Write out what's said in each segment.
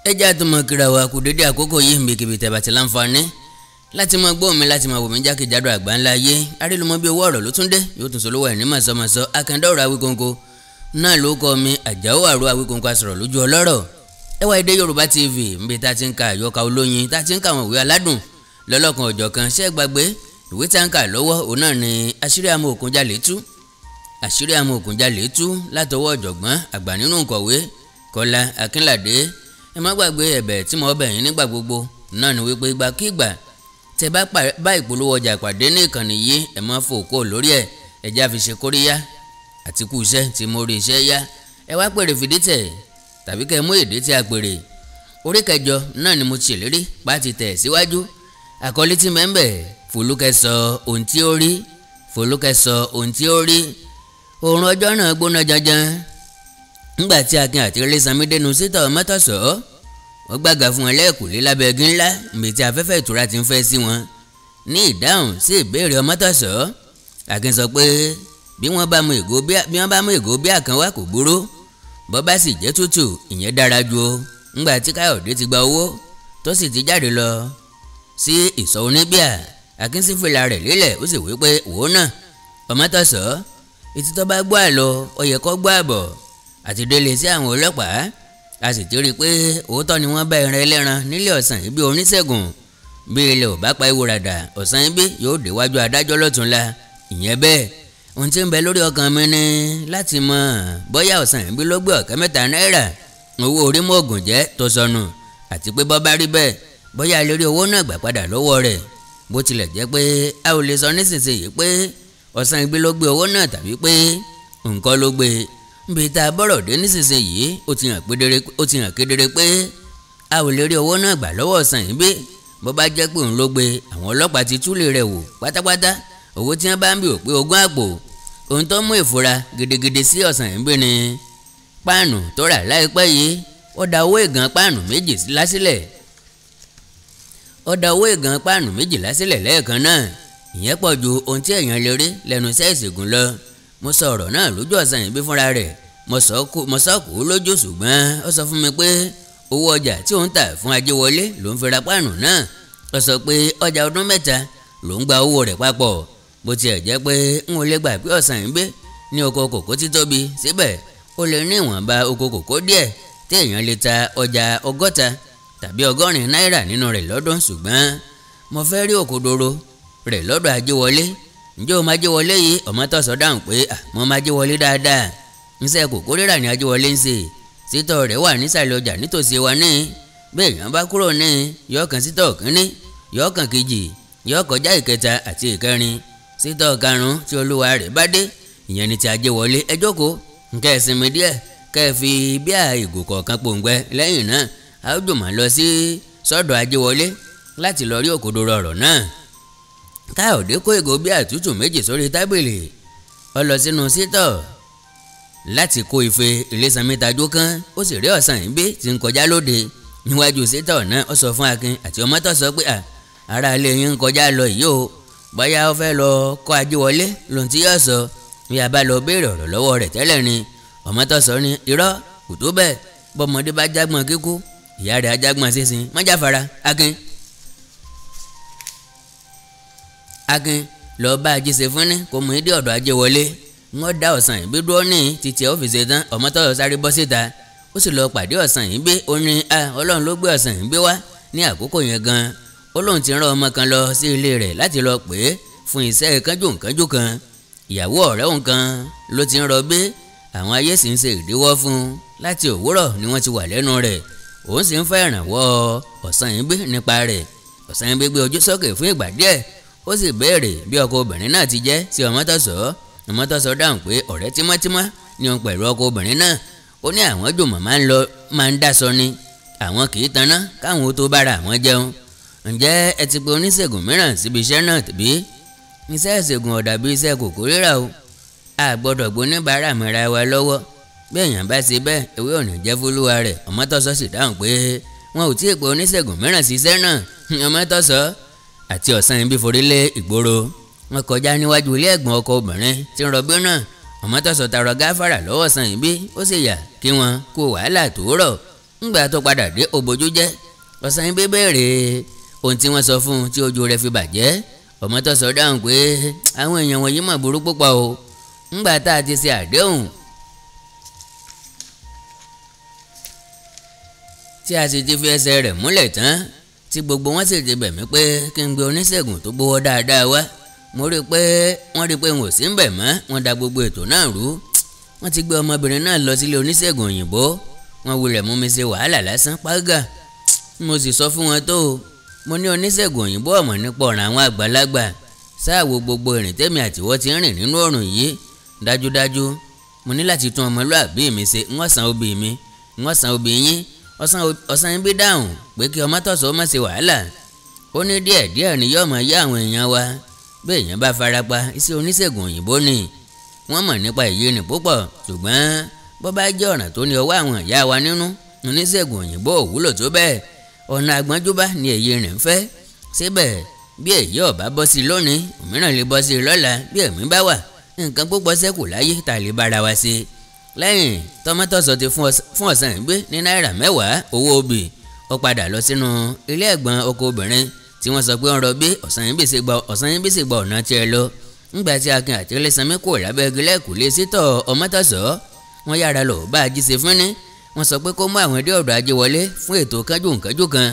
ẹ jẹ́ àtúmọ̀ kíra wa kú dédé àkókò yìí níbikíbi tẹ́ bá ti láǹfààní láti máa gbọ́ mi láti máa wò mí jákèjádò àgbáńlá ayé. arélùmọ́ bí owó ọ̀rọ̀ ló tún dé yóò tún solówó ẹ̀ ní màsọ́màsọ́ akandọ́rọ̀ Awíkonko náà ló kọ́ mi Àjàó Àrò Awíkonko asọ̀rọ̀ lójú ọlọ́rọ̀. ẹ wá èdè Yorùbá TV níbi tá a ti ń ka àyọkà olóyin tá a ti ń ka àwọn ìwé aládùn lọ́lọ́kan ọ̀jọ̀kan. ṣé ẹ gbàgbé ìwé tá ń kà lọ́wọ́ òun náà ni Àṣírí Amookunjale tú. Àṣírí Amookunjale tú látọwọ́ ọ̀jọ̀gbọ́n àgbà nínú nkọ̀wé Kọ́lá Akínládé. ẹ má gbàgbé ẹ̀bẹ̀ tí mo bẹ̀ yín nígbà gbogbo náà ni wípé ìgbàkígbà tẹ́ bá ìpolówó ọjà pàdé ní ìkànnì yìí ẹ má fòkó lórí ẹ̀ ẹ já fi ṣe kóríyá àti kú iṣẹ́ tí mo rí iṣẹ́ yá. ẹ wá pèrè fìdítẹ̀ tàbí kẹ́ mú èdè tí a pèrè. orí kẹjọ náà ni mo ti ṣèlérí pa ti tẹ̀ síwájú. àkọlé tí mẹ́ńbẹ̀ Foluke sọ ohun tí ó rí. Foluke sọ ohun tí ó rí. òòrùn ọjọ́ náà gbóná janjan ńgbà tí Akin àti Ilésanmí dénú sítọ̀ mọ́tọ̀sọ́ wọ́n gbàgà fún wọn lẹ́ẹ̀kùlé lábẹ́ igi ńlá níbi tí afẹ́fẹ́ ìtura ti ń fẹ́ sí wọn. ní ìdáhùn sí ìbéèrè ọmọtọ̀sọ́ Akin sọ pé bí wọ́n bá mú ìgò bíà kan wá kò burú bọ́ bá sì jẹ́ tútù ìyẹn dára ju o. ńgbà tí Káyọ̀dé ti gba owó tó sì ti jáde lọ sí ìsọ̀ oníbíà Akin sì fìlà rẹ̀ lélẹ̀ ó sì wí pé wò ó náà ọmọtọ̀sọ́ etí tó bá gbọ́ àlọ́ ó yẹ kó gbọ́ àbọ̀ àti délé sí àwọn ọlọ́pàá a sì ti rí i pé òótọ́ ni wọ́n bá ẹran ẹlẹ́ran nílé ọ̀sán ibi oníṣègùn bí ilẹ̀ ò bá pa ewu ràdà ọ̀sán ibi yóò déwájú adájọ́ lọ́túnla. ìyẹn bẹ́ẹ̀ ohun tí ń bẹ lórí ọkàn mi ni láti mọ̀ bóyá ọ̀sán ibi ló gbé ọ̀kẹ́ 3 náírà owó orí mọ́ọ̀gùn jẹ́ tó sọnù àti pé bọ́ bá rí bẹ́ẹ̀ bóyá lè rí owó náà gbà padà lọ́wọ́ rẹ̀ bó tilẹ̀ jẹ́ pé a ò lè sọ nísinsìnyí pé ọ̀sán ibi ló gbé owó náà tàbí pé nǹkan ló gbé bí tá a bọ̀rọ̀ dé nísinsìnyí ó ti hàn kedere pé a ò lè rí owó náà gbà lọ́wọ́ ọ̀sán yìí bí bó bá jẹ́ pé òun ló gbé àwọn ọlọ́pàá ti túlé rẹ̀ wò pátápátá owó tí wọ́n bá ń bí ò pé 20 àpò. ohun tó mú ìfura gidigidi sí ọ̀sán yìí bí ni páànù tó rà láìpẹ́ yìí ó da owó ìgàn páànù 2 lásìlẹ̀. lẹ́ẹ̀kan náà ìyẹn pọ̀ ju ohun tí èèyàn lè rí lẹ́nu iṣẹ́ ìṣègùn lọ. mo sọ ọ̀rọ̀ náà lójú ọ̀sán yìí bí fúnra rẹ̀ mo sọ kù lójú ṣùgbọ́n ó sọ fún mi pé owó ọjà tí òun tà fún Ajéwọlé ló ń fi ra páànù náà. ó sọ pé ọjà ọdún 3 ló ń gba owó rẹ̀ papọ̀ bó tiẹ̀ jẹ́ pé n ò lè gbà pé ọ̀sán yìí gbé ní oko kòkó tí tóbi síbẹ̀ ó lè ní ìwọ̀nba oko kòkó díẹ̀ tí èèyàn lè ta ọjà 60 tàbí 100 náírà nínú rẹ̀ lọ́dún ṣùgbọ́n mo fẹ́ rí òkodoro rẹ̀ lọ́dọ̀ Ajéwọlé. ǹjẹ́ o máa Ajéwọlé yìí ọmọtọ̀sọ́ dáhùn pé mo máa Ajéwọlé dáadáa iṣẹ́ kòkó rírà ní Ajéwọlé ń ṣe sítọ̀ rẹ̀ wà nísàlẹ̀ ọjà nítòsí wa ní bí èèyàn bá kúrò ní yọ̀ọ̀kan sítọ̀ kínní yọ̀ọ̀kan kejì yọ̀ọ̀ kọjá ìkẹta àti ìkẹrin sítọ̀ karùn-ún tí olúwa rẹ̀ bá dé ìyẹn ni ti Ajéwọlé. ẹ jókòó nkẹ́ ẹ sinmi díẹ̀ kẹ́ ẹ fi bíà ìgò kọ̀ọ̀kan pòǹgbẹ lẹ́yìn náà a ó jùmọ̀ lọ sí sọ́dọ̀ Ajéwọlé láti lọ rí òkodoro ọ̀rọ̀ náà. Káyọ̀dé kó ìgò bíà tútù 2 sórí tábìlì ó lọ sínú sítọ̀ láti kó ife. Ilésanmí tajú kán ó sì rí ọ̀sán yìí bí ti ń kọjá lóde níwájú sítọ̀ náà. ó sọ fún Akin àti ọmọtọ̀sọ́ pé ara ilé yín ń kọjá lọ yìí o bóyá ó fẹ́ lọ kọ́ Ajéwọlé lóhun tí yóò sọ bí a bá lọ béèrè ọ̀rọ̀ lọ́wọ́ rẹ̀ tẹ́lẹ̀ ni. ọmọtọ̀sọ́ ní irọ́ kò tó bẹ́ẹ̀ bọ́mọdé bá jágbọ́n kíkú ìyá rẹ̀ ajágbọ́n sísin má jáfara. Akin lọ bá ajíṣe fún ní kó mú ìdí ọ̀dọ̀ Ajéwọlé. wọ́n dá ọ̀sán yìí bí dúró ní títí ọ́fíìsì tán ọmọtọ̀sọ́ sáré bọ́ síta ó sì lọ pàdé ọ̀sán yìí bí ó ní Ọlọ́run ló gbé ọ̀sán yìí bí wá ní àkókò yẹn gan. ó lóun ti rán ọmọ kan lọ sí ilé rẹ̀ láti lọ pè é fún iṣẹ́ kánjú kan. ìyàwó ọ̀rẹ́ òun kan ló ti ń rọbí àwọn ayé sì ń ṣe ìdíwọ́ fún láti òwúrọ̀ ni wọ́n ti wà lẹ́nu rẹ̀ òun sì ń fẹ́ ìrànwọ́ ọ̀sán yìí bí nípa rẹ̀. ọ̀sán yìí bí gbé ojú sókè fún ìgbà díẹ̀ ó sì béèrè bí ọkọ obìnrin náà ti jẹ́ sí ọmọtọ̀sọ́. ọmọtọ̀sọ́ dáhùn pé ọ̀rẹ́ tímọ́tímọ́ ni òun pẹ̀lú ọkọ obìnrin náà. ó ní àwọn jùmọ̀ máa ń dáṣọ ni àwọn kì í taná káwọn tó bára àwọn jẹun. ǹjẹ́ ẹ ti pe oníṣègùn mìíràn síbi iṣẹ́ náà tàbí iṣẹ́ ìṣègùn ọ̀dà bí iṣẹ́ kòkó rírà o. a gbọ́dọ̀ gbóníbàárà mìíràn wa lọ́wọ́ bí èèyàn bá ṣe bẹ́ẹ̀ ewé ò ní jẹ́ fúlúwa rẹ̀. ọmọtọ̀sọ́ sì dáhùn pé wọn ò tí ì pe oníṣègùn mìíràn sí iṣẹ́ náà. ọmọtọ̀sọ́ àti ọ̀sán ibi forí lé ìgboro wọn kọjá níwájú ilé ẹ̀gbọ́n ọkọ obìnrin tí ń rọbí náà. ọmọtọ̀sọ́ tààrọ̀ gáfárà lọ́wọ́ ọ̀sán ibi ó sì yà kí wọn kó wàhálà tó rọ̀ ńgbà tó padà dé òbójú jẹ́. Ọ̀sanyìnbí béèrè ohun tí wọ́n sọ fún un tí ojú rẹ̀ fi bàjẹ́. Ọmọtọ́sọ dáhùn pé àwọn èèyàn wọ̀nyí mà burú púpọ̀ o. ńgbà tá a ti ṣe àdéhùn tí a sì ti fi ẹsẹ̀ rẹ̀ múlẹ̀ tán tí gbogbo wọn sì ti bẹ̀ mí pé kí n gbé oníṣègùn tó gbowó dáadáa wá. Mo rí i pé wọ́n rí i pé n ò sí ń bẹ̀ mọ́. Wọ́n da gbogbo ètò náà rú. Wọ́n ti gbé ọmọbìnrin náà lọ sílé oníṣègùn òyìnbó. Wọ́n wulẹ̀ mú mi ṣe wàhálà lásán págà. Mo sì sọ fún wọn tó. Mo ní oníṣègùn òyìnbó ọ̀mọ̀ nípa ọ̀ràn àwọn àgbàlagbà. Sáàwó gbogbo ìrìn tèmi àtiwọ́ ti ń rìn nínú òrùn yìí. Dájúdájú mo ní láti tún ọmọlúàbí mi ṣe. Wọ́n san obì mi, wọ́n san obì yín. Ọ̀sanyìnbí dáhùn pé kí Ọmọtọ́sọ má ṣe wàhálà. Ó ní díẹ̀díẹ̀ ni yóò máa yá àwọn èèyàn wa. Bí èèyàn bá farapa iṣẹ́ oníṣègùn òyìnbó ni. Wọ́n mọ̀ nípa èyí ni púpọ̀. Ṣùgbọ́n bó bá jẹ́ ọ̀ràn tó ní ọwọ́ àwọn ìyá wa nínú, oníṣègùn òyìnbó ò wúlò tó bẹ́ẹ̀. Ọ̀nà àgbọ́njúbá ni èyí rìn ń fẹ́. Síbẹ̀ bí èyí ò bá bọ́ sí lónìí, òmíràn lè bọ́ sí lọ́la bí ẹ̀mí bá wà. Nǹkan púpọ̀ ṣẹ́kù láyé tá a lè bára wa ṣe. Lẹ́yìn tọ́mọ́tọ́sọ ti fún Ọ̀sanyìnbí ní náírà 10 owó obì, ó padà lọ sínú ilé ẹ̀gbọ́n ọkọ obìnrin tí wọ́n sọ pé ń rọbí. Ọ̀sanyìnbí sì gba ọ̀nà tiẹ̀ lọ. ńgbà tí Akin àti Ilésanmí kò lábẹ́ igi lẹ́kùlé sítọ̀ Ọmọtọ́sọ, wọ́n yára lọ bá Ajíṣe fúnni. Wọ́n sọ pé kó mú àwọn dé ọ̀dọ̀ Ajíwọlé fún ètò kánjú kan.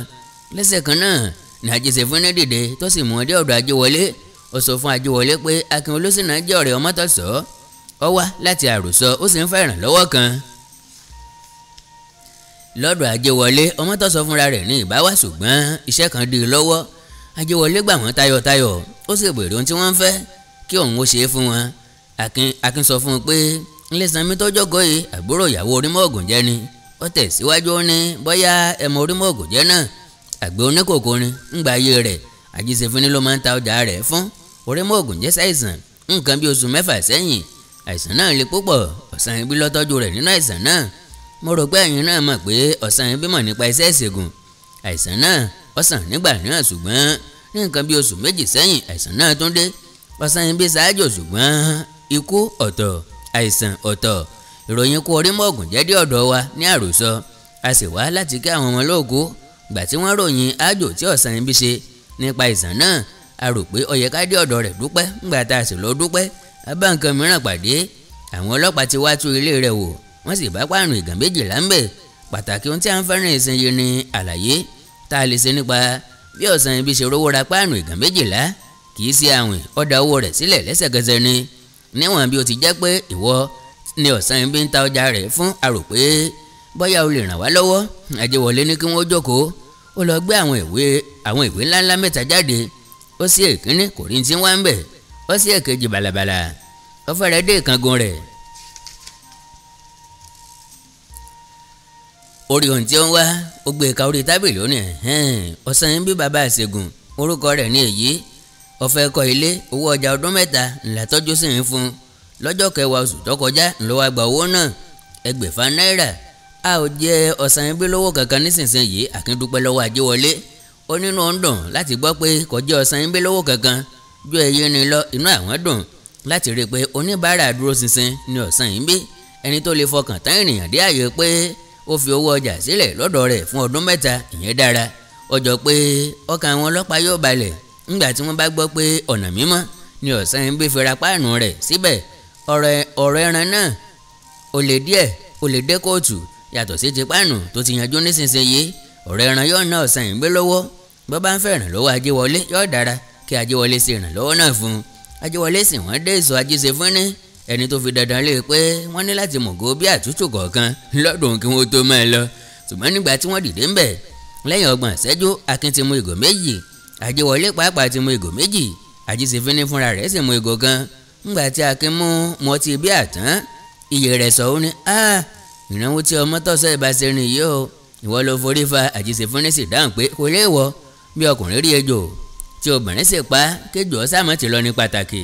Lẹ́sẹ̀ kan náà ní Ajíṣe fúnni dìde tó sì mú wọn dé ọ̀dọ̀ Ajíwọlé. Ó sọ fún Ajíwọlé pé Akin Olóṣìnà jẹ́ ọ̀rẹ́ Ọmọtọ́sọ. Ó wá láti àròsọ, ó sì ń fẹ́ ìrànlọ́wọ́ kan lọ́dọ̀ Ajíwọlé. Ọmọtọ́sọ fúnra rẹ̀ ní ìbáwá, ṣùgbọ́n iṣẹ́ kan dí i lọ́wọ́. Ajíwọlé gbà wọ́n tayọ̀tayọ̀, ó sì béèrè ohun tí wọ́n ń fẹ́ kí òun ó ṣe é fún wọn. Akin sọ fún un pé Ilésanmí tó jókòó yìí àbúrò ìyàwó Orímọ̀ògùnjẹ́ ni. Ó tẹ̀síwájú ó ní bóyá ẹ mọ Orímọ̀ògùnjẹ́ náà. Àgbẹ̀ oníkòkò ni. ńgbà ayé rẹ̀ Ajíṣe fúnni ló máa ń ta ọjà rẹ̀ fún. Orímọ̀ògùnjẹ́ ṣàìsàn nǹkan bí oṣù 6 sẹ́yìn. Àìsàn náà le púpọ̀. Ọ̀sanyìnbí ló tọ́jú rẹ̀ nínú àìsàn náà. Mo rò pé ẹ̀yin náà mọ̀ pé Ọ̀sanyìnbí mọ̀ nípa iṣẹ́ ìṣègùn. Àìsàn náà ó sàn nígbà náà, ṣùgbọ́n ní nǹkan bí oṣù 2 sẹ́yìn àìsàn náà tún dé. Ọ̀sanyìnbí ṣáájò, ṣùgbọ́n ikú ọ̀tọ̀, àìsàn ọ̀tọ̀. Ìròyìn ikú Orímọ̀ògùnjẹ́ dé ọ̀dọ̀ wa ní àròsọ. A sì wá láti kí àwọn ọmọ olóòkú. Gbà tí wọ́n ròyìn àjò tí Ọ̀sanyìnbí ṣe nípa àìsàn náà, a rò pé ó yẹ ká dé ọ̀dọ̀ rẹ̀ dúpẹ́. ńgbà tá a sì lọ dúpẹ́, a bá nǹkan mìíràn pàdé. Àwọn ọlọ́pàá ti wá tú ilé rẹ̀ wò, wọ́n sì bá páànù ìgàn 12 ńbẹ̀. Pàtàkì ohun tí a ń fẹ́ràn ìsinyìí ni àlàyé tá a lè ṣe nípa bí Ọ̀sanyìnbí ṣe rówó ra páànù ìgàn 12. Kì í ṣe àwìn, ó dá owó rẹ̀ sílẹ̀ lẹ́sẹ̀kẹsẹ̀ ni. Níwọ̀n bí ó ti jẹ́ pé ìwọ ni Ọ̀sanyìnbí ń ta ọjà rẹ̀ fún, a rò pé bóyá o lè ràn wá lọ́wọ́. Ajíwọlé ní kí wọ́n jókòó. Ó lọ gbé àwọn ìwé ńláńlá 3 jáde. Ó ṣí èkíní, kò rí tí ń wá ń bẹ̀. Ó ṣí èkejì bàlàbàlà. Ó fẹ́rẹ̀ dé ìkángun rẹ̀. Orí ohun tí ó ń wá, ó gbé ka orí tábìlì. Ó ní Ọ̀sanyìnbí bàbá àṣegùn, orúkọ rẹ̀ ní èyí. Ó fẹ́ kọ́ ilé, owó ọjà ọdún 3 ńlá tọ́jú sí ń fún. Lọ́jọ́ 10 oṣù tó kọjá ńlọ wá gba owó náà, 6,000 náírà. A ò jẹ Ọ̀sanyìnbí lówó kankan nísinsìnyí. Akin dúpẹ́ lọ́wọ́ Ajíwọlé. Ó nínú ó ń dùn láti gbọ́ pé kò jẹ Ọ̀sanyìnbí lówó kankan ju èyí ni lọ. Inú àwọn dùn láti rí i pé oníbàárà dúró ṣinṣin ni Ọ̀sanyìnbí, ẹni tó lè fọkàn tán ènìyàn dé àyè pé ó fi owó ọjà sílẹ̀ lọ́dọ̀ rẹ̀ fún ọdún 3. Ìyẹn dára. Ó jọ pé ọkàn àwọn ọlọ́pàá yóò balẹ̀ nígbà tí wọ́n bá gbọ́ pé ọ̀nà mímọ́ ni Ọ̀sanyìnbí fi ra páànù rẹ̀. Síbẹ̀ ọ̀rọ̀ ẹran náà ó lè dé kóòtù yàtọ̀ sí ti páànù tó ti yanjú nísinsìnyí. Ọ̀rọ̀ ẹran yóò ná Ọ̀sanyìnbí lówó. bó bá ń fẹ́ ìrànlọ́wọ́ Ajíwọlé yóò dára kí Ajíwọlé ṣe ìrànlọ́wọ́ náà fún un. Ajíwọlé sì wọ́n dé ìsọ̀ Ajíṣe fúnni, ẹni tó fi dandan lé pé wọ́n ní láti mọ̀gó bí àtúntò kọ̀ọ̀kan lọ́dún kí wọ́n tó máa lọ. Ṣùgbọ́n nígbà tí wọ́n dìde ńbẹ̀ lẹ́yìn 30 ìṣẹ́jú, Akin ti mu ìgò 2, Ajíwọlé pàápàá ti mu ìgò 2, Ajíṣe fúnni fúnra rẹ̀ sì mu ìgò kan. Ńgbà tí Akin mú mọtí bí àtán, iye rẹ̀ sọ ó ní ìnáwó tí Ọmọtọ́sọ ìbáṣe rìn yìí o, ìwọ ló forí fa. Àjíṣe fúnni sì dáhùn pé kò léèwọ̀ bí ọkùnrin rí ejò tí obìnrin sì pa kéjò sáàmù ti lọ ní pàtàkì.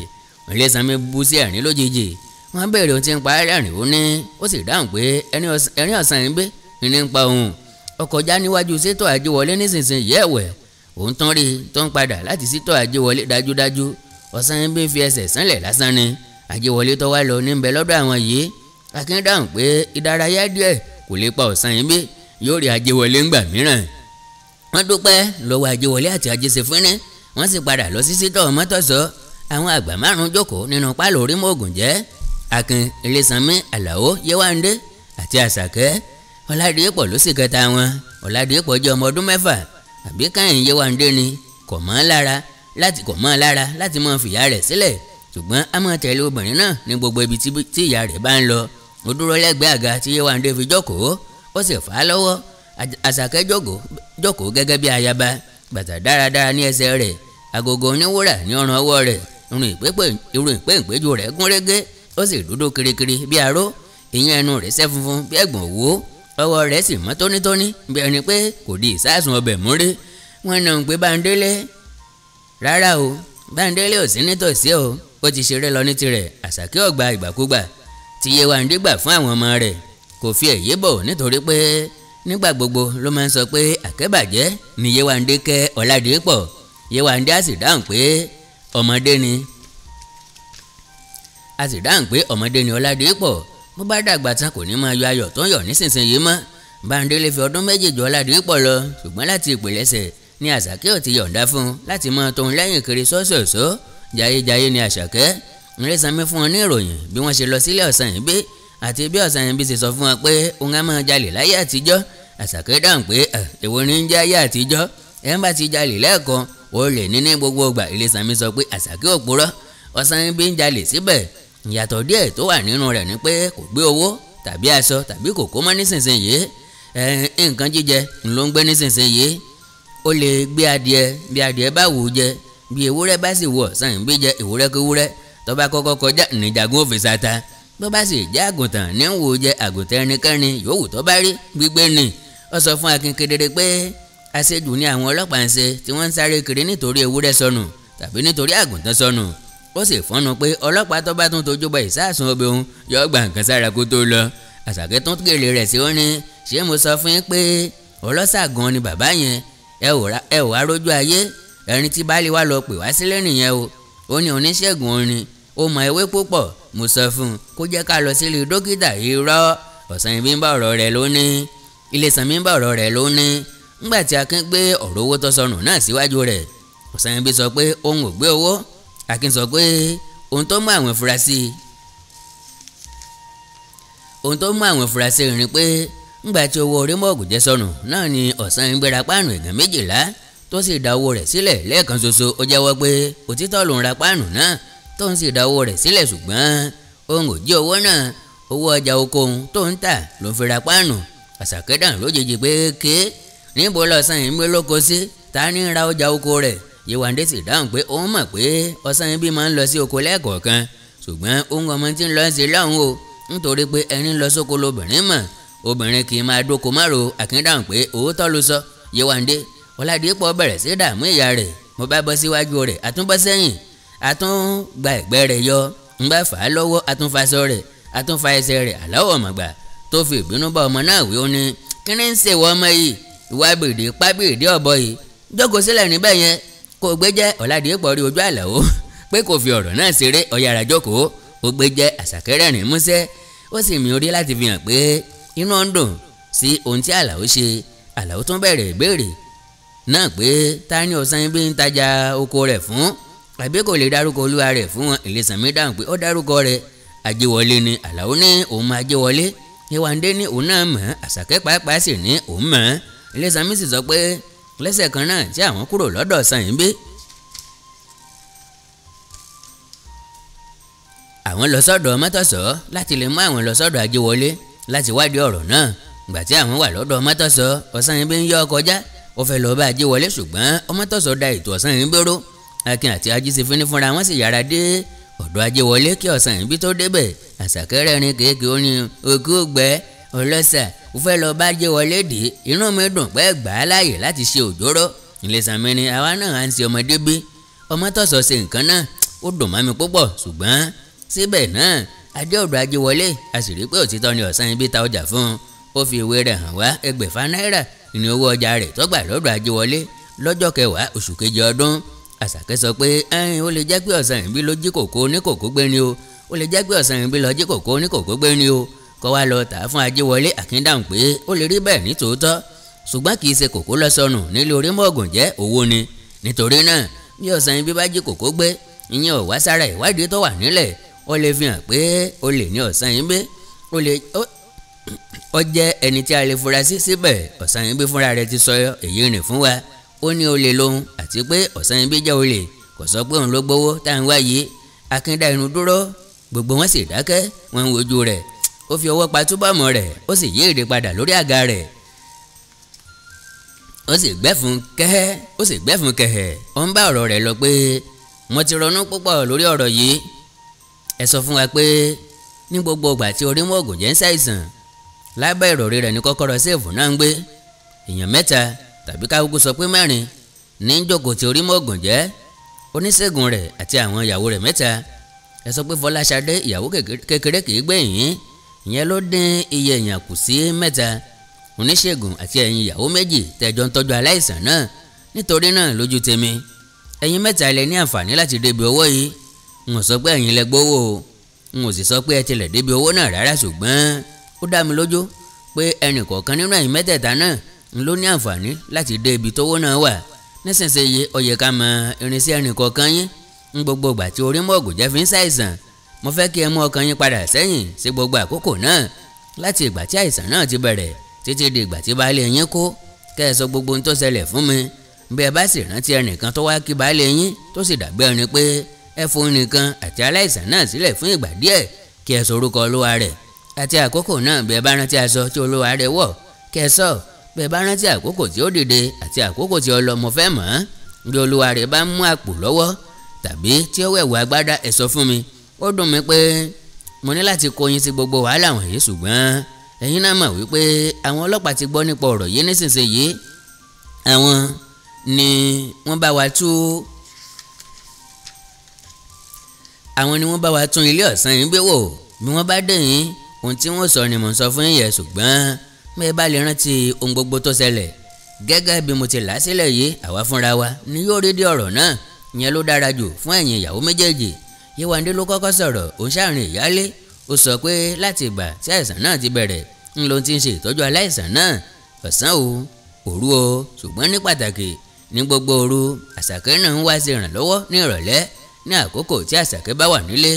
Ilésanmí bú sí ẹ̀rín lójijì. Wọ́n béèrè ohun tí ń pa ẹ̀rín ó ní, ó sì dáhùn pé ẹ̀rín Ọ̀sanyìnbí ní ń pa òun. Ó kọjá níwájú sítọ̀ Ajíwọlé nísinsìnyí ẹ̀wẹ̀, òun tán rí tó ń padà láti sítọ̀ Ajíwọlé dájúdájú. Ọ̀sanyìnbí fi ẹsẹ̀ sánlẹ̀ lásán ni. Ajíwọlé tó wá lọ ní ń bẹ lọ́dọ̀ àwọn yìí. Akin dáhùn pé ìdárayá díẹ̀ kò lè pa Ọ̀sanyìnbí yóò rí ajé wọlé ńgbà mìíràn. wọ́n dúpẹ́ lọ́wọ́ ajé wọlé àti ajé ṣèfínní wọ́n sì padà lọ sí sítọ̀ mọ́tọ̀sọ́. àwọn àgbà márùn-ún jókòó nínú pálọ̀ orí mọ́ọ̀gùn jẹ́ Akin, Ilésanmí, Àlàó, Yéwándé àti Àṣàkẹ́. Ọládìípọ̀ ló sì kẹta wọn. Ọládìípọ̀ jẹ́ ọmọ ọdún 6 àbí káyìn Yéwándé ni kò mọ́ lára láti mọ fìyà rẹ̀ sílẹ̀ ṣùgbọ́n a máa tẹ̀lé obìnrin náà ní gbogbo ibi tí ìyá rẹ̀ bá ń lọ. ó dúró lẹ́gbẹ̀ẹ́ àga tí Yéwándé fi jókòó ó sì fà á lọ́wọ́. Àṣàkẹ́ jókòó gẹ́gẹ́ bí ayaba, bàtà dáradára ní ẹsẹ̀ rẹ̀, agogo oníwúrà ní ọrùn ọwọ́ rẹ̀, irun ìpéǹpéjú rẹ̀ gún régé ó sì dúdú kirikiri bí aró, ìyẹn ẹnu rẹ̀ ṣẹ́ funfun bí ẹ̀gbọ̀n òwú, ọwọ́ rẹ̀ sì mọ́ tónítóní bí ẹni pé kò di ìsásùn ọbẹ̀ múrí. wọ́n náà ń pè Bándélé. rárá o, Bándélé ò sí nítòsí o, ó ti ṣeré lọ ní tirẹ̀. Àṣàkẹ́ ọ̀gbà ìgbàkúgbà tí Yéwándé gbà fún àwọn ọmọ rẹ̀ kò fi èyí bò nítorí pé nígbà gbogbo ló máa ń sọ pé àkẹ́bàjẹ́ ni Yéwándé kẹ́ Ọládìípọ̀. Yéwándé á sì dáhùn pé ọmọdé ni Ọládìípọ̀. bó bá dàgbà tán kò ní máa yọ ayọ̀ tó ń yọ̀ nísinsìnyí mọ́. Bándélé fi ọdún méjì jù Ọládìípọ̀ lọ ṣùgbọ́n láti ìpilẹ̀ṣẹ̀ ni Àṣàkẹ́ ò ti yọ̀ǹda fún un láti máa tóun lẹ́yìn kiri sọ́sọ̀ọ̀sọ́. jayéjayé ni Àṣàkẹ́. Ilésanmí fún wọn ní ìròyìn bí wọ́n ṣe lọ sílé Ọ̀sanyìnbí àti bí Ọ̀sanyìnbí ṣe sọ fún wọn pé òun á máa jalè láyé àtijọ́. Àṣàkẹ́ dáhùn pé èwo ni ń jẹ́ ayé àtijọ́, ẹ̀ ń bá ti jalè lẹ́ẹ̀kan ó lè ní gbogbo ìgbà. Ilésanmí sọ pé Àṣàkẹ́ òpùrọ́, Ọ̀sanyìnbí ń jalè síbẹ̀. ìyàtọ̀ díẹ̀ tó wà nínú rẹ̀ ni pé kò gbé owó tàbí aṣọ tàbí kòkó mọ́ nísinsìnyí. nǹkan jíjẹ ló ń gbé nísinsìnyí. ó lè gbé adìẹ bí adìẹ bá wù ú jẹ, bí ewúrẹ́ bá sì wù Ọ̀sanyìnbí jẹ ewúrẹ́ kéwúrẹ́ tó bá kọ́kọ́ kọjá níjàgún òfìsà ta. bó bá sì jẹ́ àgùntàn ní ń wù ú jẹ àgùntàn ẹnikẹ́ni yòówù tó bá rí gbígbé ni. ó sọ fún Akin kedere pé àṣejù ni àwọn ọlọ́pàá ń ṣe tí wọ́n ń sáré kiri nítorí ewúrẹ́ sọnù tàbí nítorí àgùntàn sọnù. ó sì fọ́nù pé ọlọ́pàá tó bá tún tójú bọ ìsásùn ọbẹ̀ òun yóò gba nǹkan sára kó tó lọ. Àṣàkẹ́ tún gèlè rẹ̀ sí ó ní ṣé mo sọ fún yín pé ọlọ́ṣà gan ni bàbá yẹn, ẹ ò wá rójú ayé, ẹni tí baálé wa lọ pè wá sílé nìyẹn o. ó ní oníṣègùn orin, ó mọ ewé púpọ̀, mo sọ fún un kó jẹ́ ká lọ sílé dókítà. irọ́. Ọ̀sanyìnbí ń bá ọ̀rọ̀ rẹ̀ lónìí, Ilésanmí ń bá ọ̀rọ̀ rẹ̀ lónìí. ńgbà tí Akin gbé ọ̀rọ̀ owó tó sọnù náà síwájú rẹ̀, Ọ̀sanyìnbí sọ pé òun ò gbé owó. Akin sọ pé ohun tó mú àwọn furasí rìn pé ńgbà tí owó orí mọ́ọ̀gù jẹ́ sọnù náà ni Ọ̀sanyìnbí ra páànù ẹ̀gàn 12 tó sì dá owó rẹ̀ sílẹ̀ lẹ́ẹ̀kan ṣoṣo. ó jẹ́wọ́ pé òtítọ́ lòun ra páànù náà tó ń sì dá owó rẹ̀ sílẹ̀ ṣùgbọ́n òun ò jí owó náà, owó ọjà oko òun tó ń tà ló ń fi ra páànù. Àṣàkẹ́ dáhùn lójijì pé níbo l'Ọ̀sanyìnbí lóko sí, ta ní ra ọjà oko rẹ̀. Yéwándé sì dáhùn pé òun mọ̀ pé Ọ̀sanyìnbí máa ń lọ sí oko lẹ́ẹ̀kọ̀ọ̀kan ṣùgbọ́n òun ọmọ tí ń lọ sí lọ́hùn o nítorí pé ẹni lọ sóko lobìnrin mọ̀, obìnrin kì í máa dóko márò. Akin dáhùn pé òótọ́ ló sọ. Yéwándé. Ọládìípọ̀ bẹ̀rẹ̀ sí dààmú ìyá rẹ̀. mo bá bọ́ síwájú rẹ̀ àtúnbọ́ sẹ́yìn àtúngba ẹ̀gbẹ́ rẹ̀ yọ ń bá fà á lọ́wọ́ àtúnfaṣọ rẹ̀ àtúnfa ẹsẹ̀ rẹ̀ aláwọ̀ mọ̀gbà tó fi ìbínú bá ọmọ náà wí ó ní kí ni ń ṣe ìwọ ọmọ yìí ìwà bèrè pábìrìdì ọ̀bọ yìí jókòó sílẹ̀ níbẹ̀ yẹn kó o gbé jẹ́ Ọ̀làdìpọ̀ rí ojú Àlàó pé kò fi ọ̀rọ̀ náà ṣeré ọ̀yàrá jókòó ó gbé jẹ́ Àṣàkẹ́rẹ́ rìn músẹ́ ó sì mí orí láti fi hàn pé inú ń dùn sí ohun tí Àlàó ṣe. Àlàó tún bẹ̀rẹ̀ ìbéèrè náà pé ta ni Ọ̀sanyìnbí ń tajà oko rẹ̀ fún àbí kò lè dárúkọ olúwa rẹ̀ fún wọn. Ìlẹ̀sànmí dáhùn pé ó dárúkọ rẹ̀ Àjẹwọlé ni. Àlàó ní òun máa Àjẹwọlé. Yéwándé ní òun náà mọ̀ Àṣàkẹ́ pàápàá sì ní òun mọ̀. Ìlẹ̀sànmí sì sọ pé lẹ́sẹ̀ kan náà tí àwọn kúrò lọ́dọ̀ Ọ̀sanyìnbí àwọn lọ sọ́dọ̀ Mọ́tọ̀sọ́ láti lè mú àwọn lọ sọ́dọ̀ Àjẹwọlé láti wádìí ọ̀rọ̀ náà. Ìgbà tí àwọn wà lọ́dọ̀ Mọ́tọ̀sọ́ Ọ̀sanyìnbí ń yọ kọjá ó fẹ́ lọ bá Àjẹwọlé ṣùgbọ́n Mọ́tọ̀sọ́ da ètò Ọ̀sanyìnbí rú. Akin àti Ajíṣefínní fúnra wọn sì yára dé ọ̀dọ̀ Àjẹwọlé kí Ọ̀sanyìnbí tó débẹ̀. Àṣàkẹ́rẹ́ rin kéèké ó ní òkú gbẹ́ ọlọ́sà ó fẹ́ lọ bá Àjẹwọlé dé inú mi dùn pé gbà á láàyè láti ṣe òjòrò. Ìlẹ̀sànmí ni àwa náà à ń ṣe ọmọdé bí Mọ́tọ̀sọ́ ṣe nǹkan náà ó dùn mọ́ mi púpọ̀ ṣùgbọ́n síbẹ̀ náà adé ọ̀dọ̀ Àjẹwọlé a sì rí pé òtítọ́ ni Ọ̀sanyìnbí ta ọjà fún un. Ó fi ìwé rẹ̀ hàn wá ẹgbẹ̀fà náírà ní owó ọjà rẹ̀ tó gbà lọ́dọ̀ Àjẹwọlé lọ́jọ́ 10 oṣù kejì ọdún. Àṣàkẹ́ sọ pé ó lè jẹ́ pé Ọ̀sanyìnbí ló jí kòkó ní kòkó gbé ni o ó lè jẹ́ pé Ọ̀sanyìnbí ló jí kòkó ní kòkó gbé ni o kó wá lọ tà á fún Ajíwọlé. Akin dáhùn pé ó lè rí bẹ́ẹ̀ ní tòótọ́, ṣùgbọ́n kì í ṣe kòkó lọ sọnù nílé Orímọ̀ògùnjẹ́, owó ni. Nítorí náà bí Ọ̀sanyìnbí bá jí kòkó gbé, ìyẹn ò wá sára ìwádìí tó wà nílẹ̀, ó lè fi hàn pé olè ní Ọ̀sanyìnbí. Ó jẹ́ ẹni tí a lè fura sí. Síbẹ̀ Ọ̀sanyìnbí fúnra rẹ̀ ti sọ èyí rìn fún wa. Ó ní olè lòun àti pé Ọ̀sanyìnbí jẹ́ olè, kò sọ pé òun ló gbowó tá à ń wáyé. Akin dá inú dúró, gbogbo wọn sì dákẹ́, wọ́n ń wojú rẹ̀. Ó fi ọwọ́ pa túbọ̀mù rẹ̀, ó sì yí ìdí padà lórí àga rẹ̀. Ó sì gbẹ́fun kẹ̀hẹ́. Ó ń bá ọ̀rọ̀ rẹ̀ lọ pé mo ti ronú púpọ̀ lórí ọ̀rọ̀ yìí. Ẹ sọ fún wa pé ní gbogbo ìgbà tí Orímọ̀ògùnjẹ́ ń ṣàìsàn, lábẹ́ ìrọ̀rí rẹ̀ ní kọ́kọ́rọ́ séèfù náà ń gbé. Èèyàn 3 tàbí káwùkú sọ pé 4 ní ń jókòó ti Orímọ̀ògùnjẹ́, oníṣègùn rẹ̀ àti àwọn ìyàwó rẹ̀ 3. Ẹ sọ pé Fọláṣadé ìyàwó kékeré kì í gbé yín, ìyẹn ló dín iye èèyàn kù sí 3. Oníṣègùn àti ẹ̀yin ìyàwó 2 tẹ́jọ ń tọ́jú aláìsàn náà. Nítorí náà lójú tèmi, ẹ̀yin 3 lẹ ní àǹfààní láti débi owó yìí. N ò sọ pé ẹ̀yin lẹ gbowó o, n ò sì sọ pé ẹ tilẹ̀ débi owó náà rárá, ṣùgbọ́n ó dá mi lójú pé ẹnì kọ̀ọ̀kan nínú ẹ̀yin 3 náà ń ló ní àǹfààní láti dé ibi tówó náà wà. Nísinsìnyí ó yẹ ká mọ irinṣẹ́ ẹnì kọ̀ọ̀kan yín. Ń gbogbo ìgbà tí Orímọ̀ògùnjẹ́ fi ń ṣàìsàn, mo fẹ́ kí ẹ mú ọkàn yín padà sẹ́yìn sí gbogbo àkókò náà, láti ìgbà tí àìsàn náà ti bẹ̀rẹ̀ títí di ìgbà tí baálé yín kú. Kẹ́ ẹ sọ gbogbo ohun tó ṣẹlẹ̀ fún mi. Bí ẹ bá sì rántí ẹnìkan tó wá kí baálé yín tó sì dàgbé ẹni pé ẹ fún nìkan àti aláìsàn náà sílẹ̀ fún ìgbà díẹ̀, kí ẹ sọ orúkọ olúwa rẹ̀ àti àkókò náà. Bí ẹ bá rántí aṣọ tí olúwa rẹ̀ wọ̀, kẹ́ ẹ sọ. Bí ẹ bá rántí àkókò tí ó dìde àti àkókò tí ó lọ, mo fẹ́ mọ̀. Bí olúwa rẹ̀ bá mú àpò lọ́wọ́ tàbí tí ó wẹ̀wù agbádá, ẹ sọ fún mi. Ó dùn mí pé mo ní láti kó yín sí gbogbo wàhálà wọ̀nyí, ṣùgbọ́n ẹ̀yin náà mọ̀ wípé àwọn ọlọ́pàá ti gbọ́ nípa ọ̀rọ̀ yìí nísinsìnyí. Àwọn ni wọ́n bá wa tún ilé Ọ̀sanyìnbí wò. Bí wọ́n bá dé yín, ohun tí wọ́n sọ ni mò ń sọ fún yín, ṣùgbọ́n bí ẹ bá lè rántí ohun gbogbo tó ṣẹlẹ̀ gẹ́gẹ́ bí mo ti là á sílẹ̀ yìí, àwa fúnra wa ni yóò rí dé ọ̀rọ̀ náà. Ìyẹn ló dára jù fún ẹ̀yin ìyàwó méjèèjì. Yéwándé ló kọ́kọ́ sọ̀rọ̀. Ó ń ṣàrìn ìyálé. Ó sọ pé láti ìgbà tí àìsàn náà ti bẹ̀rẹ̀ ń ló ti ń ṣe ìtọ́jú aláìsàn náà, ọ̀sán o, òru o, ṣùgbọ́n ní pàtàkì ní gbogbo òru. Àṣàkẹ́ náà ń wá sí ìrànlọ́wọ́ ní ìrọ̀lẹ́ ní àkókò tí Àṣàkẹ́ bá wà nílé.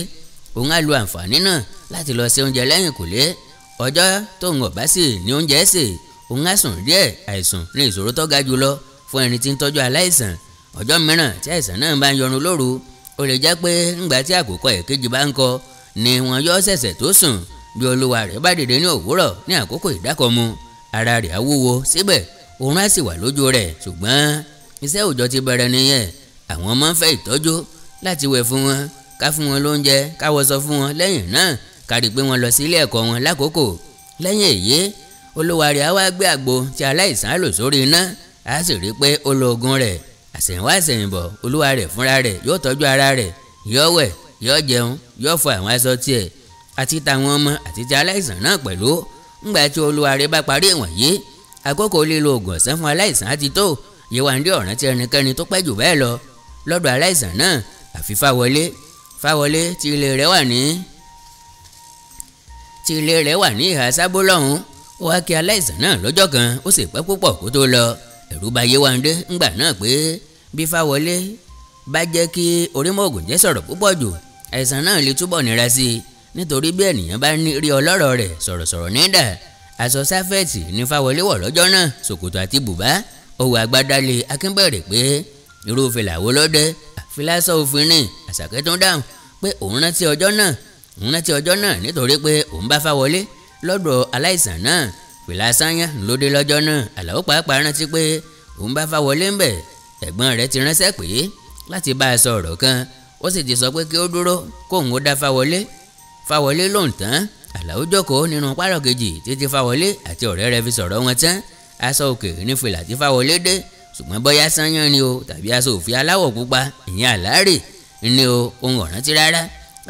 Òun á lo àǹfààní náà láti lọ ṣe oúnjẹ lẹ́yìn kùlé. Ọjọ́ tóun ò bá sì ní oúnjẹ sè, òun á sùn díẹ̀. Àìsùn ní ìṣòro tó ga jùlọ fún ẹni tí ń tọ́jú aláìsàn. Ọjọ́ mìíràn tí àìsàn náà bá ń yọnu lóru, ó lè jẹ́ pé ńgbà tí àkókò ẹ̀kejì bá ń kọ ni wọn yóò ṣẹ̀ṣẹ̀ tó sùn. Bí olúwa rẹ̀ bá dìde ní òwúrọ̀ ní àkókò ìdákọ̀mu, ara rẹ̀ á wúwo, síbẹ̀ oorun á sì wà lójú rẹ̀. Ṣùgbọ́n iṣẹ́ òòjọ́ ti bẹ̀rẹ̀ nìyẹn. Àwọn ọmọ ń fẹ́ ìtọ́jú, láti wẹ̀ fún wọn, ká fún wọn lóúnjẹ, ká wọṣọ fún wọn. Lẹ́yìn náà ká rí pé wọ́n lọ sí ilé ẹ̀kọ́ wọn lákòókò. Lẹ́yìn èyí, olúwa rẹ̀ á wá gbé àgbo tí aláìsàn á lò sórí iná, á sì rí pé ó lo oògùn rẹ̀. Àsẹ̀yìnwá àsẹ̀yìnbọ̀, olúwa rẹ̀ fúnra rẹ̀ yóò tọ́jú ara rẹ̀, yóò wẹ̀, yóò jẹun, yóò fọ àwọn aṣọ tiẹ̀ àti tàwọn ọmọ àti ti aláìsàn náà pẹ̀lú. Ńgbà tí olúwa rẹ̀ bá parí ìwọ̀nyí, àkókò lílo oògùn ọ̀sán fún aláìsàn á ti tó. Yéwándé ò rántí ẹnikẹ́ni tó pẹ́ jù bẹ́ẹ̀ lọ lọ́dọ̀ aláìsàn náà àfi Fáwọlé tí ilé rẹ̀ wà ní ìhà Sábó lọ́hùn. Ó wá kí aláìsàn náà lọ́jọ́ kan, ó sì pẹ́ púpọ̀ kó tó lọ. Ẹ̀rù bà Yéwándé ńgbà náà pé bí Fáwọlé bá jẹ́ kí Orímọ̀ògùnjẹ́ sọ̀rọ̀ púpọ̀ jù, àìsàn náà lè túbọ̀ nira sí i. Nítorí bí ènìyàn bá rí ọlọ́rọ̀ rẹ̀ sọ̀rọ̀sọ̀rọ̀ nídà. Aṣọ sáfẹ́ẹ̀tì ní Fáwọlé wọ̀ lọ́jọ́ náà, ṣòkòtò àti bùbá. Ó wọ agbádá lé. Akin bẹ̀rẹ̀ pé irú fìlà wo ló dé? Fìlà aṣọ òfin ni. Àṣàkẹ́ tó dáhùn pé òun rántí ọjọ́ náà nítorí pé òun bá Fáwọlé lọ́dọ̀ aláìsàn náà. Fìlà sáyán ló dé lọ́jọ́ náà. Àlàó pàápàá rántí pé òun bá Fáwọlé ń bẹ̀. Ẹ̀gbọ́n rẹ̀ ti ránṣẹ́ pé láti bá a sọ ọ̀rọ̀ kan, ó sì ti sọ pé kí ó dúró kóun ó dá Fáwọlé lóhùn tán. Àlàó jókòó nínú pálọ̀ kejì títí Fáwọlé àti ọ̀rẹ́ rẹ̀ fi sọ̀rọ̀ wọn tán. Aṣọ òkè ní fìlà tí Fáwọlé dé, ṣùgbọ́n bóyá sáyán ni o tàbí aṣọ òfì aláwọ̀ pupa, ìyẹn àlárè ni o, òun ò rántí rárá.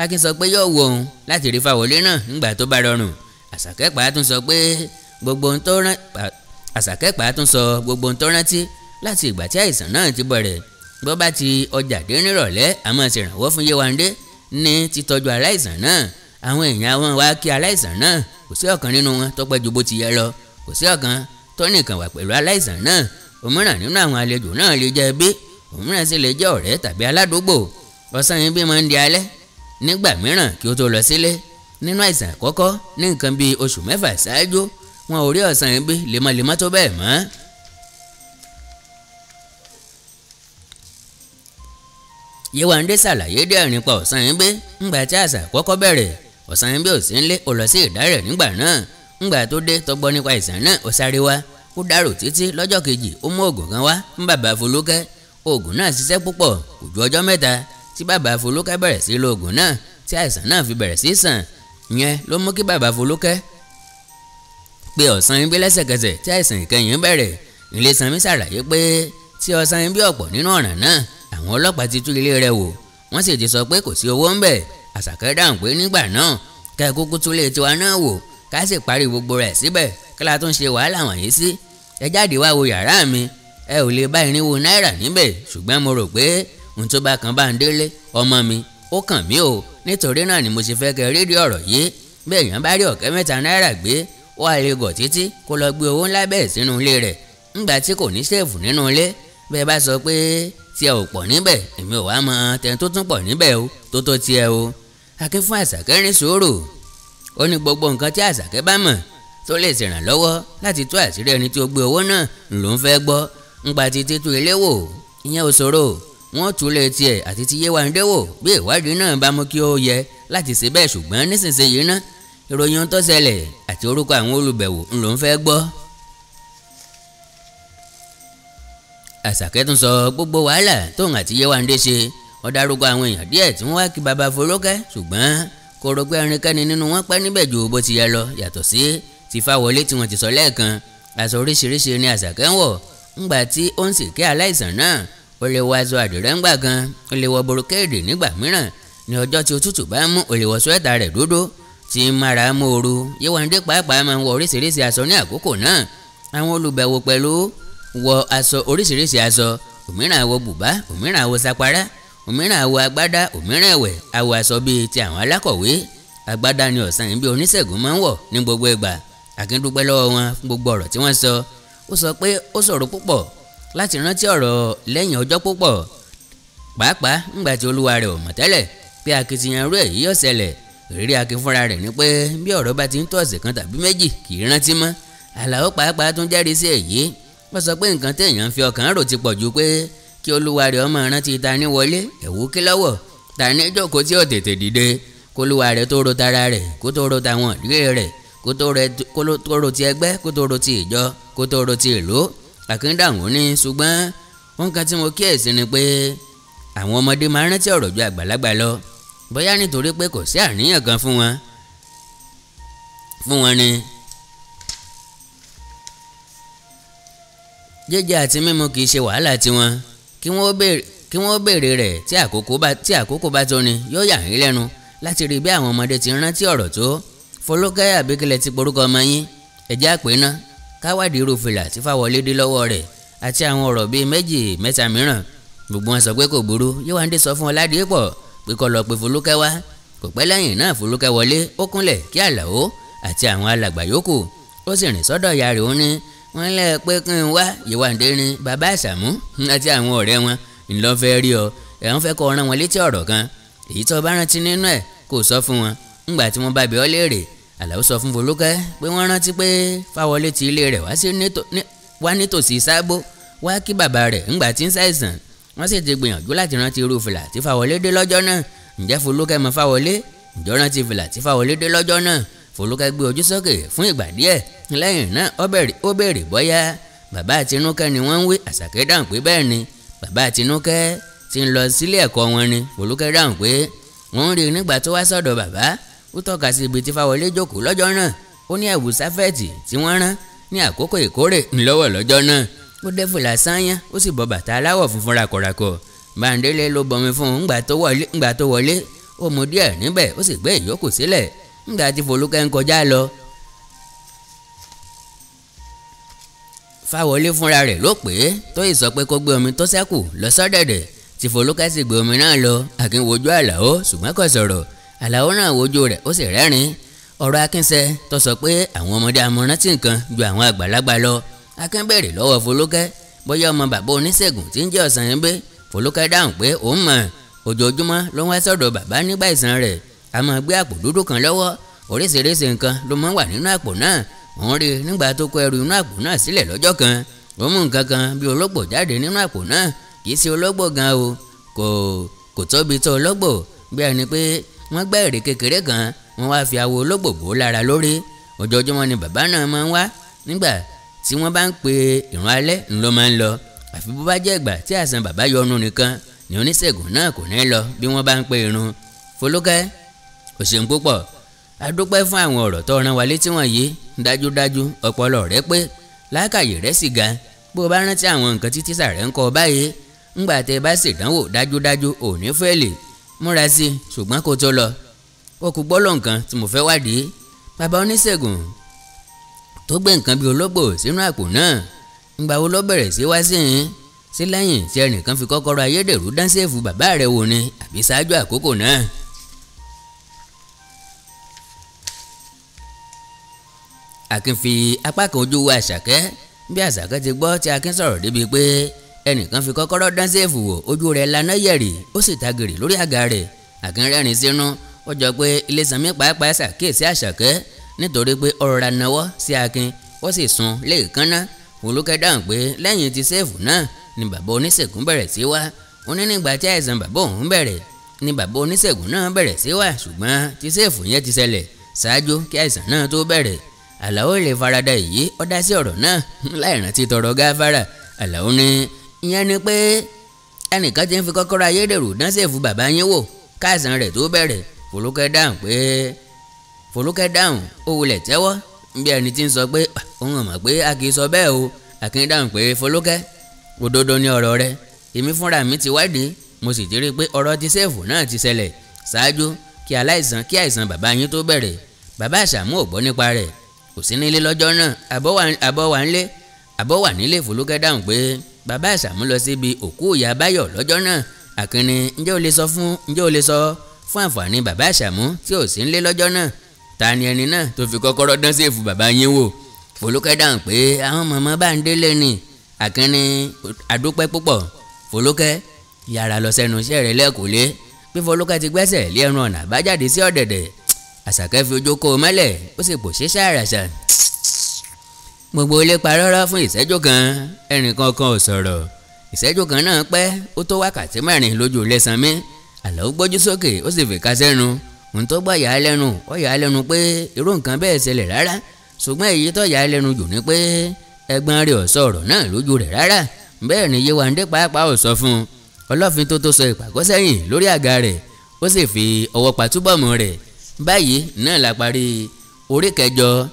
Akin sọ pé yóò wo òun láti rí Fáwọlé náà nígbà tó bá rọrùn. Àṣàkẹ́ pàá tún sọ gbogbo ohun tó rántí láti ìgbà tí àìsàn náà ti bẹ̀rẹ̀. Bó bá ti ọjà dé nírọ̀lẹ́, a máa ṣèrànwọ́ fún Yéwándé ní títọ́jú aláìsàn náà. àwọn èèyàn wọn wá kí aláìsàn náà, kò sí ọ̀kan nínú wọn tó pẹ́ ju bó ti yẹ lọ, kò sí ọ̀kan tó nìkan wà pẹ̀lú aláìsàn náà. òmíràn nínú àwọn àlejò náà lè jẹ́ ẹbí, òmíràn sì lè jẹ́ ọ̀rẹ́ tàbí aládùúgbò. ọ̀sán yìí bí máa ń di alẹ́ nígbà mìíràn kí ó tó lọ sílé. nínú àìsàn àkọ́kọ́ ní nǹkan bíi oṣù mẹ́fà ṣáájú, wọn ò rí ọ̀sán yìí bí lemọ́lemọ́ tó bẹ́ẹ̀ mọ́. Yéwándé ṣàlàyé díẹ̀ nípa ọ̀sán yìí bí ńgbà tí àṣà àkọ́kọ́ bẹ̀rẹ̀. ọ̀sán yìí bí ò sí ńlé, ó lọ sí ìdárẹ̀ nígbà náà. ńgbà tó dé tó gbọ́ nípa àìsàn náà, ó sáré wá, ó dárò títí. lọ́jọ́ kejì ó mú oògùn kan wá fún bàbá Foluke. oògùn náà ṣiṣẹ́ púpọ̀, kò ju ọjọ́ mẹ́ta tí bàbá Foluke bẹ̀rẹ̀ sí lo oògùn náà tí àìsàn náà fi bẹ̀rẹ̀ sí sàn. ìyẹn ló mú kí bàbá Foluke pé ọ̀sán yìí bí lẹ́sẹ̀kẹsẹ̀ tí àìsàn ìkẹyìn bẹ̀rẹ̀. Ilésanmí ṣàlàyé pé tí ọ̀sán yìí bí ọ̀pọ̀ nínú ọ̀ràn náà, àwọn ọlọ́pàá ti tú ilé rẹ̀ wò, wọ́n sì ti sọ pé kò sí owó ń bẹ̀. Àṣàkẹ́ dáhùn pé nígbà náà ká kúkú tún lé tiwa náà wò, ká sì parí gbogbo rẹ̀ síbẹ̀, kí la tún ṣe wàhálà wọ̀nyí sí. ẹ jáde wá wo yàrá mi, ẹ ò lè bá irinwó náírà níbẹ̀, ṣùgbọ́n mo rò pé ohun tó bá kan bá ń délé ọmọ mi, ó kàn mí o. nítorí náà ni mo ṣe fẹ́ kẹ́ rédíò ọ̀rọ̀ yìí. bí èèyàn bá rí ọ̀kẹ́ mẹ́ta náírà gbé, ó wà lè gọ̀ títí kó lọ gbé owó ńlá bẹ́ẹ̀ sínú ilé rẹ̀ ńgbà tí kò ní ṣèfù nínú ilé. bẹ́ẹ̀ bá sọ pé tí ẹ ò pọ̀ níbẹ̀, èmi ò wá mọ tẹni tó tún pọ̀ níbẹ̀ o tó tó tiẹ̀ o. Akin fún Àṣàkẹ́ ní sùúrù. ó ní gbogbo nǹkan tí Àṣàkẹ́ bá mọ̀ tó lè ṣèrànlọ́wọ́ láti tú àṣírí ẹni tí ó gbé owó náà ló ń fẹ́ gbọ́. ńgbà títí tú ilé wò, ìyẹn ò ṣòro, wọ́n tú lé tiẹ̀ àti ti Yéwándé wò bí ìwádìí náà bá mú kí ó yẹ láti ṣe bẹ́ẹ̀. ṣùgbọ́n nísinsìnyí ná, ìròyìn tó ṣẹlẹ̀ àti orúkọ àwọn olùbẹ̀wò ló ń fẹ́ gbọ́. Àṣàkẹ́ tún sọ gbogbo wàhálà tóun àti Yéwándé ṣe. ó dárúkọ àwọn èèyàn díẹ̀ tí wọ́n wá kí baba Foluke, ṣùgbọ́n kò rò pé ẹnikẹ́ni nínú wọn pẹ́ níbẹ̀ ju bó ti yẹ lọ, yàtọ̀ sí ti Fáwọlé tí wọ́n ti sọ lẹ́ẹ̀kan. aṣọ oríṣiríṣi ni Àṣàkẹ́ ń wọ̀ ńgbà tí ó ń sì kí aláìsàn náà. ó lè wọ aṣọ àdìrẹ́ ńgbà kan, ó lè wọ borokéèdè nígbà mìíràn. ní ọjọ́ tí òtútù bá mú, ó lè wọ swẹ́tà rẹ̀ dúdú tí ń mára mú ooru. Yéwándé pàápàá máa ń wọ oríṣiríṣi aṣọ ní àkókò náà. àwọn olùbẹ̀wò pẹ̀lú wọ aṣọ oríṣiríṣi aṣọ, òmíràn àwọ̀ bùbá, òmíràn àwọ̀ sapara, òmíràn àwọ̀ agbádá, òmíràn ẹ̀wẹ̀ àwọ̀ aṣọ bíi ti àwọn alákọ̀wé. agbádá ni ọ̀sán yìí bí oníṣègùn máa ń wọ̀ ní gbogbo ìgbà. Akin dúpẹ́ lọ́wọ́ wọn fún gbogbo ọ̀rọ̀ tí wọ́n sọ. ó sọ pé ó ṣòro púpọ̀ láti rántí ọ̀rọ̀ lẹ́yìn ọjọ́ púpọ̀, pàápàá ńgbà tí olúwa rẹ̀ ò mọ̀ tẹ́lẹ̀ pé akitiyan rú èyí yóò ṣẹlẹ̀. ìrírí Akin fúnra rẹ̀ ni pé bí ọ̀rọ̀ bá ti ń tó ọ̀sẹ̀ kan tàbí méjì kì í rántí mọ́. Àlàó pàápàá tún jẹ́rìí sí èyí. wọ́n sọ pé nǹkan téèyàn fi ọkàn rò ti pọ̀ ju pé kí olúwa rẹ̀ ọmọ rántí ta ní wọlé, ẹ̀wú kí lọ́wọ́, ta ní jókòó tí ó tètè dìde, kó olúwa rẹ̀ tó ro tara rẹ̀, kó tó ro tàwọn ìdílé rẹ̀, kó tó ro ti ẹgbẹ́, kó tó ro ti ìjọ, kó tó ro ti ìlú. Akin dáhùn ní ṣùgbọ́n nǹkan tí mo kíyèsí ni pé àwọn ọmọdé máa rántí ọ̀rọ̀ ju àgbàlagbà lọ, bóyá nítorí pé kò sí àníyàn kan fún wọn ni. jíjẹ àti mímu kì í ṣe wàhálà tiwọn, kí wọ́n béèrè rẹ̀ tí àkókò bá tó ni. yóò yà yín lẹ́nu láti rí bí àwọn ọmọdé ti rántí ọ̀rọ̀ tó. Foluke àbíkílẹ̀ ti porúkọ ọmọ yín, ẹ̀jẹ̀ àpéná káwádìí irú fìlà tí Fáwọlé dé lọ́wọ́ rẹ̀ àti àwọn ọ̀rọ̀ bíi méjì mẹ́ta mìíràn. gbogbo wọn sọ pé kò burú. Yéwándé sọ fún Ọládìpọ̀ pé kó lọ pe Foluke wá. kò pẹ́ lẹ́yìn náà Foluke wọlé, ó kúnlẹ̀ kí Àlàó àti àwọn alàgbà yòókù. ó sì rìn sọ́dọ̀ ìyá rẹ̀, ó ní wọ́n lẹ́ pé kí n wá. Yéwándé ní bàbá Àṣàmú àti àwọn ọ̀rẹ́ wọn ńlọ fẹ́ rí ọ, ẹ̀ ń fẹ́ kó rán wọn létí ọ̀rọ̀ kan, èyí tó bá rántí nínú ẹ̀ kó sọ fún wọn. ńgbà tí wọ́n bá bi ọ́ léèrè, Àlàó sọ fún Foluke pé wọ́n rántí pé Fáwọlé ti ilé rẹ̀ wá nítòsí Sábó wá kí bàbá rẹ̀ ńgbà tí ń ṣàìsàn. wọ́n sì ti gbìyànjú láti rántí irú fìlà tí Fáwọlé dé lọ́jọ́ náà. ǹjẹ́ Foluke mọ Fáwọlé? ǹjọ́ rántí fìlà tí Fáwọlé dé lọ́jọ́ náà? Foluke gbé ojú sókè fún ìgbà díẹ̀. lẹ́yìn náà ó béèrè bóyá bàbá Àtinúkẹ́ ni wọ́n ń wí. Àṣàkẹ́ dáhùn pé bẹ́ẹ̀ ni, bàbá Àtinúkẹ́ ti ń lọ sílé ẹ̀kọ́ wọn ni. Foluke dáhùn pé wọ́n ń rí i nígbà tó wá sọ́dọ̀ bàbá. ó tọ́ka sí ibi tí Fáwọlé jókòó lọ́jọ́ náà. ó ní ẹ̀wù sáfẹ́ẹ̀tì tí wọ́n rán ní àkókò ìkórè ńlọ́wọ́ lọ́jọ́ náà. ó dé fìlà sáyán, ó sì bọ bàtà aláwọ̀ funfun rakọ̀rakọ̀. Bándélé ló bọmi fún un ńgbà tó wọlé. ó mu díẹ̀ níbẹ̀, ó sì gbé ìyókù sílẹ̀. ńgbà tí Foluke ń kọjá lọ, Fáwọlé fúnra rẹ̀ ló pè é tó yìí sọ pé kó gbé omi tó ṣẹ́kù lọ sọ́dẹ̀dẹ̀ tí Foluke sì gbé omi náà lọ. Akin wojú Àlàó ṣùgbọ́n kò sọ̀rọ̀. Àlàó náà wojú rẹ̀ ó sì rẹ́rìn-ín. Ọ̀rọ̀ Akínsẹ́ tó sọ pé àwọn ọmọdé amọ̀rántí nǹkan ju àwọn àgbàlagbà lọ. Akin béèrè lọ́wọ́ Fọlúkẹ́ bóyá ọmọ bàbá oníṣègùn tí ń jẹ́ Ọ̀sanyìnbé. Fọlúkẹ́ dáhùn pé òun mọ̀, ojoojúmọ́ ló ń wá sọ́dọ̀ bàbá nígbà ìsàn rẹ̀. A máa gbé àpò dúdú kan lọ́wọ́, oríṣiríṣi nǹkan ló máa ń wà nínú àpò náà. Òun rí i nígbà tó kó ẹrù inú àpò náà sílẹ̀ lọ́jọ́ kan. Ó mú nǹkan kan bí ológbò jáde nínú àpò náà. Kì í ṣe ológbò gan o, kò tóbi tó ológbò, bí ẹni pé wọ́n gbẹ́ ère kékeré kan wọ́n wá fi awọ ológbò bò lára lórí. Ojoojúmọ́ ni bàbá náà máa ń wá. Nígbà tí wọ́n bá ń pe ìrun alẹ́ ńlọ máa ń lọ. Àfi bó bá jẹ́ ìgbà tí àìsàn bàbá yọnu nìkan ni oníṣègùn náà kò ní lọ bí wọ́n bá ń pe ìrun. Fọlúkẹ́, o ṣeun púpọ̀. A dúpẹ́ fún àwọn ọ̀rọ̀ tó rán wa létí wọ̀nyí. Dájúdájú ọpọlọ rẹ pé, làákàyè rẹ sì ga. Bó o bá rántí àwọn nǹkan tí tíṣà rẹ ń kọ́ báyìí, ńgbà tẹ́ bá ṣèdánwò dájúdájú ò ní fẹ́ẹ̀lì. Múra sí i, ṣùgbọ́n kó tó lọ, ó kù gbọ́lọ̀ nǹkan tí mo fẹ́ wádìí. Bàbá oníṣègùn tó gbé nǹkan bí ológbò sínú àpò náà, ńgbà wo ló bẹ̀rẹ̀ sí wá sí yín? Sí lẹ́yìn tí ẹnìkan fi kọ́kọ́rọ́ ayédèrú dánṣẹ́fù bàbá rẹ̀ wò ni àbí ṣáájú àkókò náà? Akin fi apá kan ojú wo Àṣàkẹ́. Bí Àṣàkẹ́ ti gbọ́ tí Akin sọ̀rọ̀ débi pé ẹnìkan fi kọ́kọ́rọ́ dánṣẹ́fù wò, ojú rẹ̀ laná yẹ̀rì, ó sì tagìrì lórí àga rẹ̀. Akin rẹ́rìn sínú. Ó jọ pé Ilésanmí pàápàá ṣàkíyèsí Àṣàkẹ́ nítorí pé ó rọra nawọ́ sí Akin, ó sì sun léèkánná. Fọlúkẹ́ dáhùn pé lẹ́yìn tí sẹ́ẹ̀fù náà ni bàbá oníṣègùn bẹ̀rẹ̀ sí wá. Ó ní nígbà tí àìsàn bàbá òun bẹ̀rẹ̀ ni bàbá oníṣègùn náà bẹ̀rẹ̀ sí wá, ṣùgbọ́n tí sẹ́ẹ̀fù yẹn ti ṣẹlẹ̀ ṣáájú kí àìsàn náà tó bẹ̀rẹ̀. Àlàó lè farada èyí, ó dá sí ọ̀rọ̀ náà láì rántí tọrọ gáfárà. Àlàó ní ìyẹn ni pé ẹnìkan ti ń fi kọ́kọ́rọ́ ayédèrú dánṣẹ́fù bàbá yín wò káìsàn rẹ̀ tó bẹ̀rẹ̀. Fọlúkẹ́ dáhùn ó wulẹ̀ tẹ́wọ́ bí ẹni tí ń sọ pé òun mọ̀ pé a kì í sọ bẹ́ẹ̀ o. Akin dáhùn pé Fọlúkẹ́, òdodo ni ọ̀rọ̀ rẹ. Èmi fúnra mi ti wádìí, mo sì ti rí i pé ọ̀rọ̀ ti sẹ́ẹ̀fù náà ti ṣẹlẹ̀ ṣáájú kí àìsàn bàbá yín tó bẹ̀rẹ̀. Bàbá Àṣàmú ò gbọ́ nípa rẹ̀, kò sí nílé lọ́jọ́ náà. Àbọ̀ wà nílé. Fọlúkẹ́ dáhùn pé bàbá Àṣàmú lọ síbi òkú ìyá Báyọ̀ lọ́jọ́ náà. Akin ní ǹjẹ́ o lè sọ fún àǹfààní bàbá Àṣàmú tí ò sí nílé lọ́jọ́ náà? Ta ni ẹni náà tó fi kọ́kọ́rọ́ dánṣẹ́fù bàbá yín wò? Fọlúkẹ́ dáhùn pé àwọn mọ̀mọ́ bá ń délé ni. Akin ní adúpẹ́ púpọ̀. Fọlúkẹ́, yára lọ sẹ́nu iṣẹ́ rẹ̀ lẹ́kùlé. Bí Fọlúkẹ́ ti gbẹ́sẹ̀ lé ẹnu ọ̀nà àbájáde sí ọ̀dẹ̀dẹ̀, Àṣàkẹ́ fi ojú kó o mọ́lẹ̀, ó sì pòṣé ṣàràṣà. Gbogbo ilé parọ́rọ́ fún ìṣẹ́jú kan, ẹnìkan kan ò sọ̀rọ̀. Ìṣẹ́jú kan náà pẹ́, ó tó wákàtí mẹ́rin lójú Ilésanmí. Àlàó gbójú sókè, ó sì fi ká sẹ́nu. Ohun tó gbọ́ yà á lẹ́nu, ó yà á lẹ́nu pé irú nǹkan bẹ́ẹ̀ ṣẹlẹ̀ rárá. Ṣùgbọ́n èyí tó yà á lẹ́nu jù ni pé ẹ̀gbọ́n rẹ̀ ò sọ ọ̀rọ̀ náà lójú rẹ̀ rárá. Bẹ́ẹ̀ ni Yéwándé pàápàá ò sọ fún un. Ọlọ́fin tó sọ ìpàgọ́ sẹ́yìn lórí àga rẹ̀, ó sì fi ọwọ́ pa túbọ̀mù rẹ̀. Báyìí náà la parí orí 9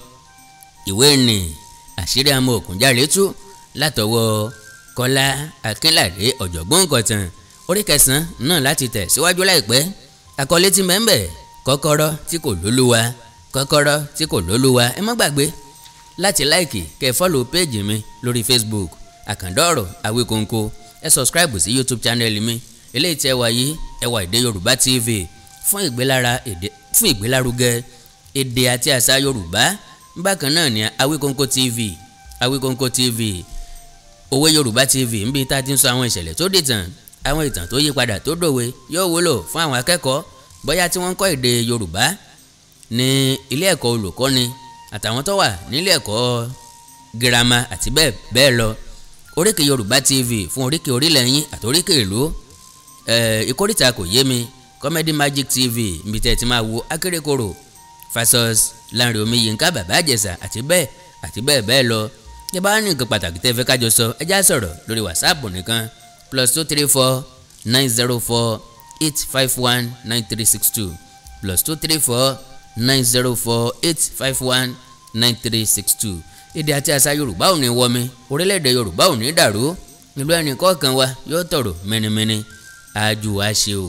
ìwé nì Àṣírí Amookunjale tú látọwọ́ Kọ́lá Akínládé ọ̀jọ̀gbọ́n kọ̀tàn. Orí 9 náà láti tẹ̀ síwájú láìpẹ́. Àkọlé tí mẹ́ńbẹ̀, kọ́kọ́rọ́ tí kò lólúwa. Kọ́kọ́rọ́ tí kò lólúwa. Ẹ má gbàgbé láti láìkì kẹ́ follow page mi lórí Facebook Àkàndá Ọ̀rọ̀ Awíkonko. Ẹ subscribe sí YouTube channel mi eléyìí tí ẹ wà yìí, Ẹwà Èdè Yorùbá TV, fún ìgbélárugẹ èdè àti àṣà Yorùbá. Bákan náà ni Awíkonko TV, Òwe Yorùbá TV, níbi tá a ti ń sọ àwọn ìṣẹ̀lẹ̀ tó dìtàn, àwọn ìtàn tó yí padà tó dòwe, yóò wúlò fún àwọn akẹ́kọ̀ọ́ bóyá tí wọ́n ń kọ́ èdè Yorùbá ní ilé ẹ̀kọ́ olùkọ́ni àtàwọn tó wà nílé ẹ̀kọ́ girama àti bẹ́ẹ̀ bẹ́ẹ̀ lọ. Oríkì Yorùbá TV fún oríkì orílẹ̀ yín àti oríkì ìlú. Ìkórìtà kò yé mi Comedy Magic TV, níbi tẹ́ ti máa wo Akérèkọ́rò versus Lanre Omiyinka Bàbá Ìjẹ̀ṣà àti bẹ́ẹ̀ bẹ́ẹ̀ lọ. Bí bá ní nǹkan pàtàkì tẹ́ fẹ́ kájọ sọ, ẹ já sọ̀rọ̀ lórí WhatsApp nìkan +234 904 851 9362 +234 904 851 9362. Èdè àti àṣà Yorùbá ò ní wọmi, orílẹ̀-èdè Yorùbá ò ní dàrú, ìlú ẹnì kọ̀ọ̀kan wa yóò tòrò mẹ́nimẹ́ni. Àjù wa ṣe o.